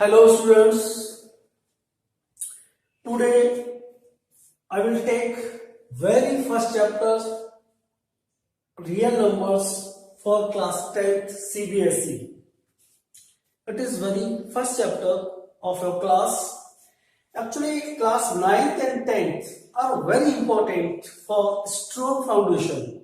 Hello students, today I will take very first chapter real numbers for class 10th CBSE. It is very first chapter of your class. Actually class 9th and 10th are very important for strong foundation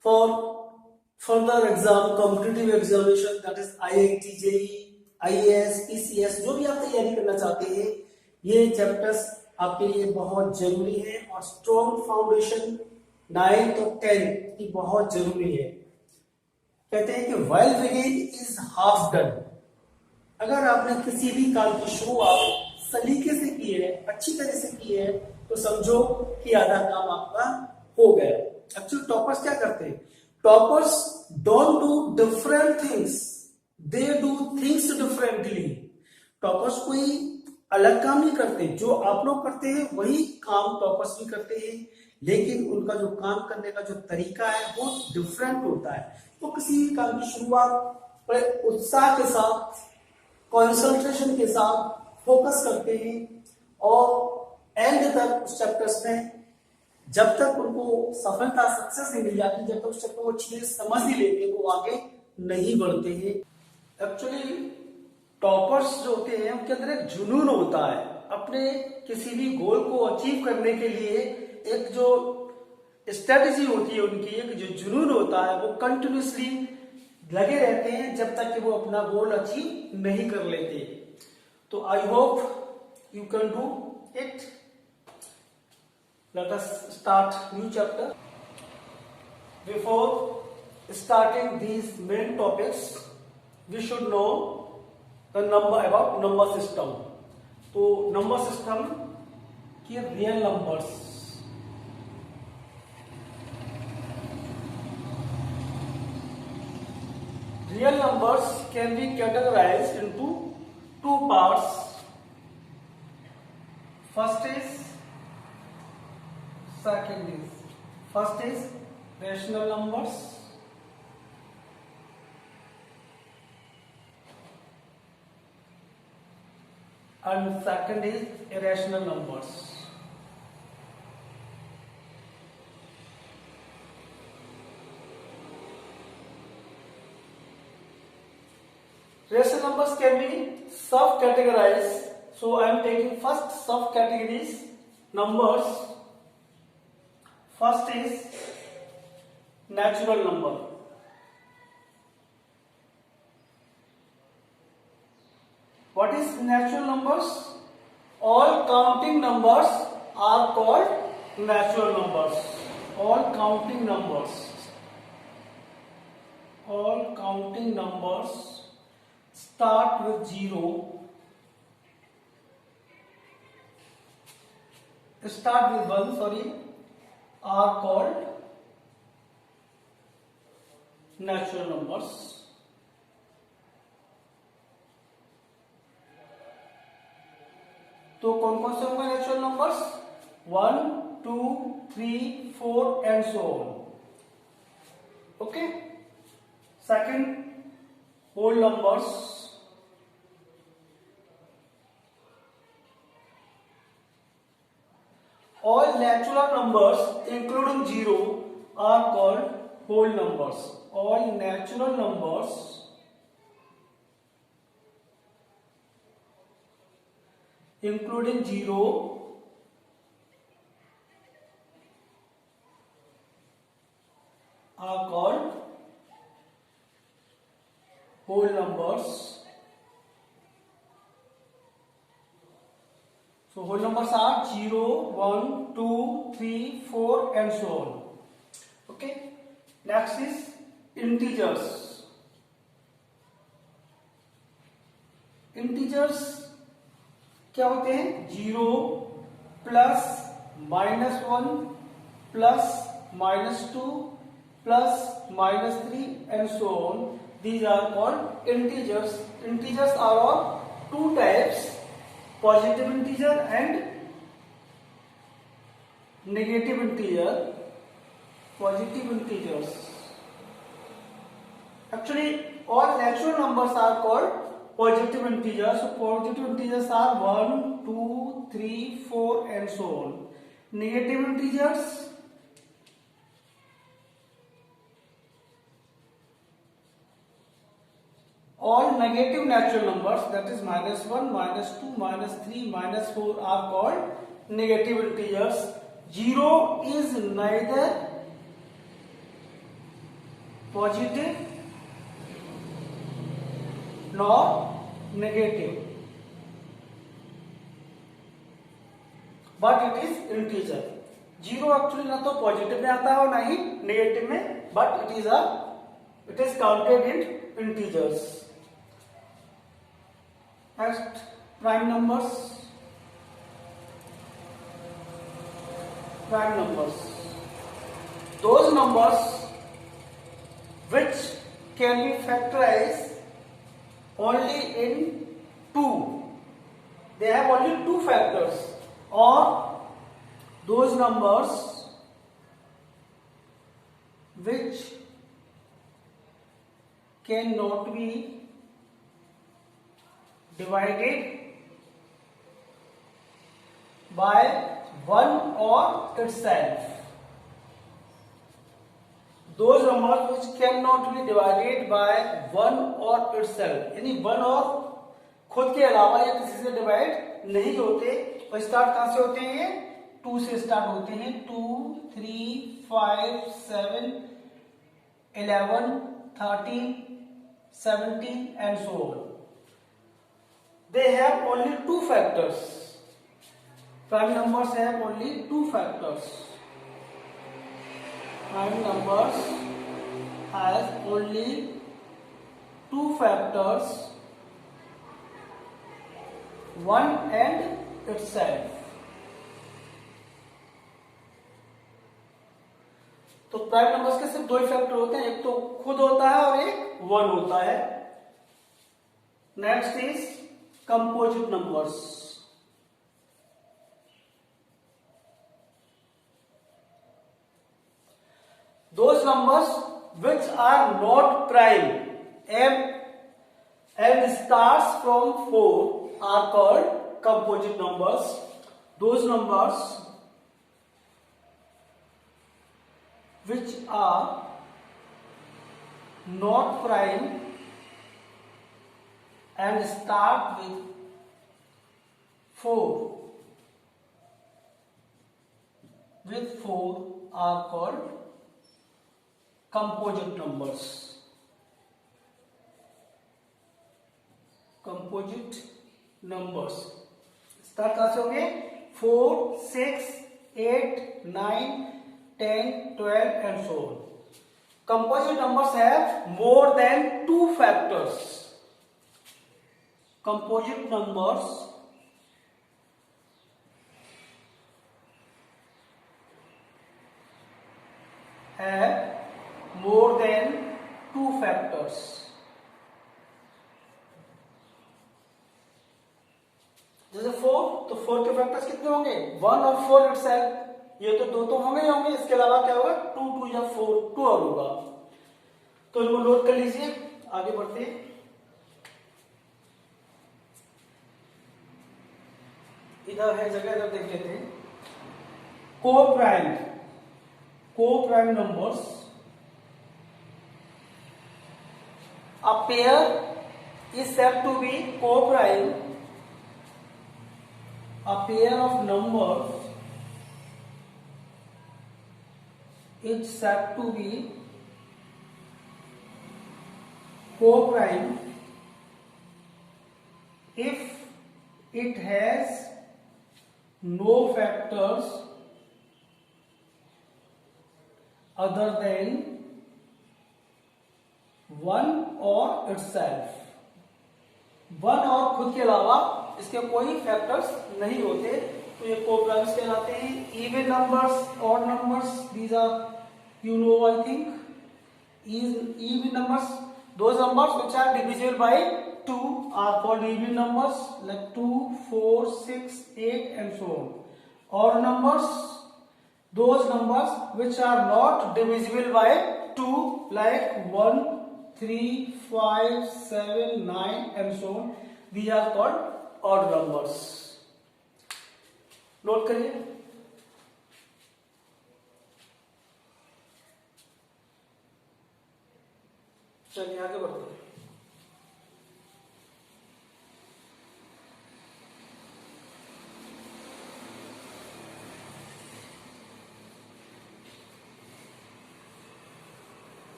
for further exam, competitive examination, that is IIT, JEE, IAS, PCS, जो भी आप तैयारी करना चाहते हैं, ये chapters आपके लिए बहुत जरूरी है और स्ट्रॉन्ग फाउंडेशन 9th और 10th की बहुत जरूरी है। कहते हैं कि well begin is half done. अगर आपने किसी भी काम की शुरुआत सलीके से की है, अच्छी तरह से की है, तो समझो कि आधा काम आपका हो गया। एक्चुअली टॉपर्स क्या करते हैं? Toppers don't do different things, they do things differently. Toppers कोई अलग काम नहीं करते, जो आप लोग करते हैं वही काम टॉपर्स भी करते हैं, लेकिन उनका जो काम करने का जो तरीका है वो डिफरेंट होता है। तो किसी भी काम की शुरुआत बड़े उत्साह के साथ, कंसंट्रेशन के साथ फोकस करते हैं और एंड तक उस चैप्टर्स में जब तक उनको सफलता सक्सेस नहीं मिल जाती, जब तक उस चैप्टर को अच्छी तरह समझ नहीं लेते, वो आगे नहीं बढ़ते हैं। एक्चुअली टॉपर्स जो होते हैं उनके अंदर एक जुनून होता है, अपने किसी भी गोल को अचीव करने के लिए एक जो स्ट्रेटजी होती है उनकी, एक जो जुनून होता है, वो कंटिन्यूसली लगे रहते हैं जब तक कि वो अपना गोल अचीव नहीं कर लेते। तो I hope you can do it. Let us start new chapter. Before starting these main topics, we should know the number system. तो number system की real numbers. Real numbers can be categorized into two parts. First is rational numbers, and second is irrational numbers. Rational numbers can be sub-categorized. So I am taking first sub-categories numbers. First is natural number. What is natural numbers? All counting numbers are called natural numbers. All counting numbers start with zero. Start with one, are called natural numbers. तो कौन कौन से होंगे natural numbers? 1, 2, 3, 4 and so on. Okay. Second, whole numbers. All natural numbers including zero are called whole numbers. All natural numbers including zero are called whole numbers. So whole numbers are 0, 1, 2, 3, 4 and so on. Okay. Next is integers. Integers क्या होते हैं? 0, plus, -1, plus, -2, plus, -3 and so on. These are called integers. Integers are of two types: positive integer and negative integer. Positive integers. Actually, all natural numbers are called positive integers. So positive integers are 1, 2, 3, 4 and so on. Negative integers, all negative natural numbers, that is -1, -2, -3, -4 are called negative integers. 0 is neither positive nor negative, but it is integer. 0 actually ना तो positive में आता है और ना ही negative में, but it is counted in integers. Next, prime numbers. Prime numbers, those numbers which can be factorized only in 2, they have only 2 factors, or those numbers which cannot be divided by 1 or itself. Those numbers which cannot be divided by 1 or itself, यानी 1 और खुद के अलावा या किसी से divide नहीं होते. और स्टार्ट कहां से होते हैं? ये 2 से स्टार्ट होते हैं. 2, 3, 5, 7, 11, 13, 17 and so on. They have only 2 factors. Prime numbers have only 2 factors. Prime numbers has only 2 factors, 1 and itself. तो प्राइम नंबर्स के सिर्फ 2 ही फैक्टर होते हैं, एक तो खुद होता है और एक 1 होता है. Next is composite numbers. Those numbers which are not prime and starts from 4 are called composite numbers. Those numbers which are not prime and start with 4 are called composite numbers. Composite numbers start कहां से होंगे? 4, 6, 8, 9, 10, 12 and so on. Composite numbers have more than 2 factors. Composite numbers have more than 2 factors. जैसे 4, तो 4 के factors कितने होंगे? 1 और 4 itself. ये तो 2 तो होंगे ही होंगे, इसके अलावा क्या होगा? 2, 2 या 4, 2 और होगा. तो इनको नोट कर लीजिए, आगे बढ़ते हैं. इधर है जगह, इधर देख लेते हैं. Co-prime numbers. A pair is said to be co-prime. A pair of numbers is said to be co-prime if it has no factors other than 1 or itself. 1 और खुद के अलावा इसके कोई फैक्टर्स नहीं होते, तो ये को-प्राइम्स कहलाते हैं. Even numbers, odd numbers, these are you know I think even numbers, those numbers which are divisible by 2 are called even numbers, like 2, 4, 6, 8 and so on. Odd numbers, those numbers which are not divisible by 2 like 1, 3, 5, 7, 9 and so on. These are called odd numbers. Note करिए. चलिए आगे बढ़ते हैं.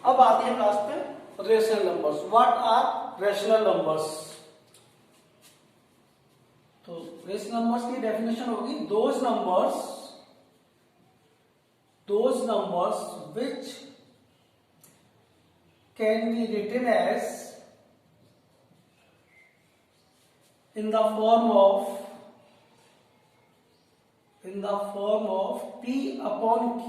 अब आते हैं last पे rational numbers. What are rational numbers? तो रेशनल नंबर्स की डेफिनेशन होगी those numbers which can be written as in the form of p upon q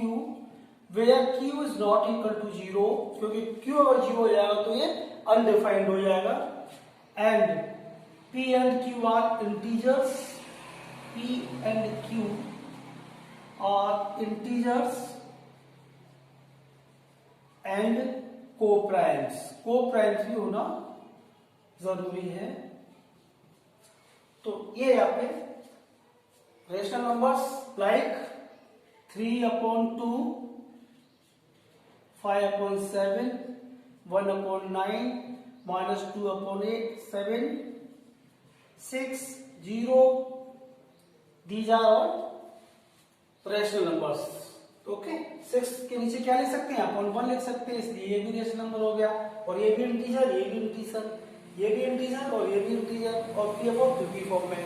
where q is not equal to 0, क्योंकि q अगर 0 हो जाएगा तो ये अनडिफाइंड हो जाएगा. And p and q are integers. p and q are integers and co-primes. co-primes भी होना जरूरी है. तो ये यहाँ पे rational numbers like 3/2, 5/7, 1/9, -2/8, 7, 6, 0. These are all rational numbers. Okay. 6 के नीचे क्या लिख सकते हैं? अपन 1 लिख सकते हैं, इसलिए ये भी रेशनल नंबर हो गया. और ये भी इंटीजर, ये भी इंटीजर, ये भी इंटीजर और ये भी इंटीजर और पी अपॉन क्यू की फॉर्म में.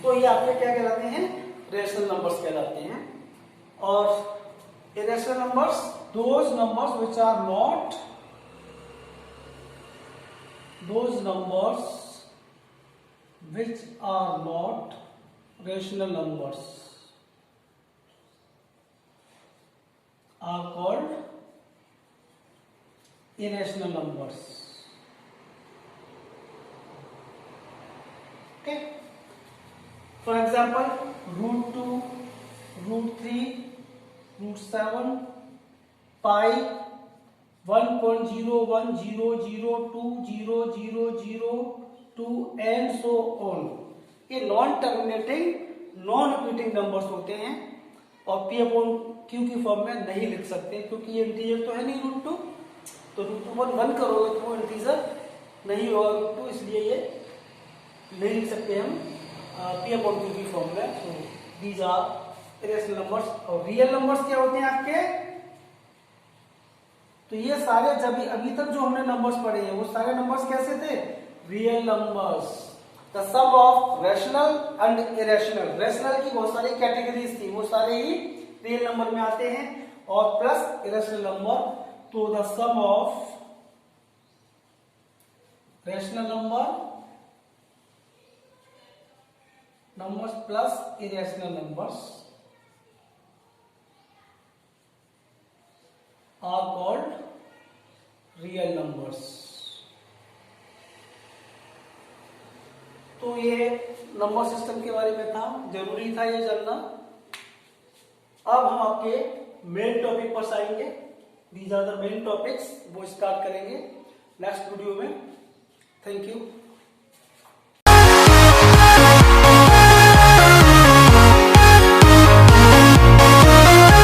तो ये आपके क्या कहलाते हैं? रेशनल नंबर्स कहलाते हैं. और irrational numbers those numbers which are not rational numbers are called irrational numbers. Okay. For example, √2, √3, √7, pi, 1.010020002 and so on. ये non terminating non repeating numbers होते हैं और p अपॉन q की फॉर्म में नहीं लिख सकते क्योंकि ये इंटीजर तो है नहीं √2. तो √2 1 करोगे तो वो इंटीजर नहीं होगा √2, इसलिए ये नहीं लिख सकते हम p अपॉन q की फॉर्म में. So these are irrational numbers. और रियल नंबर्स क्या होते हैं आपके? तो ये सारे जब अभी तक जो हमने नंबर्स पढ़े हैं वो सारे नंबर्स कैसे थे? Real numbers. The sum of rational and irrational. Rational की बहुत सारी कैटेगरीज थी, वो सारे ही रियल नंबर में आते हैं. और प्लस इरेशनल नंबर. तो the sum of rational numbers plus irrational numbers are called real numbers. तो ये नंबर सिस्टम के बारे में था, जरूरी था ये जानना. अब हम आपके मेन टॉपिक पर आएंगे. These are the main topics, वो स्टार्ट करेंगे नेक्स्ट वीडियो में. Thank you.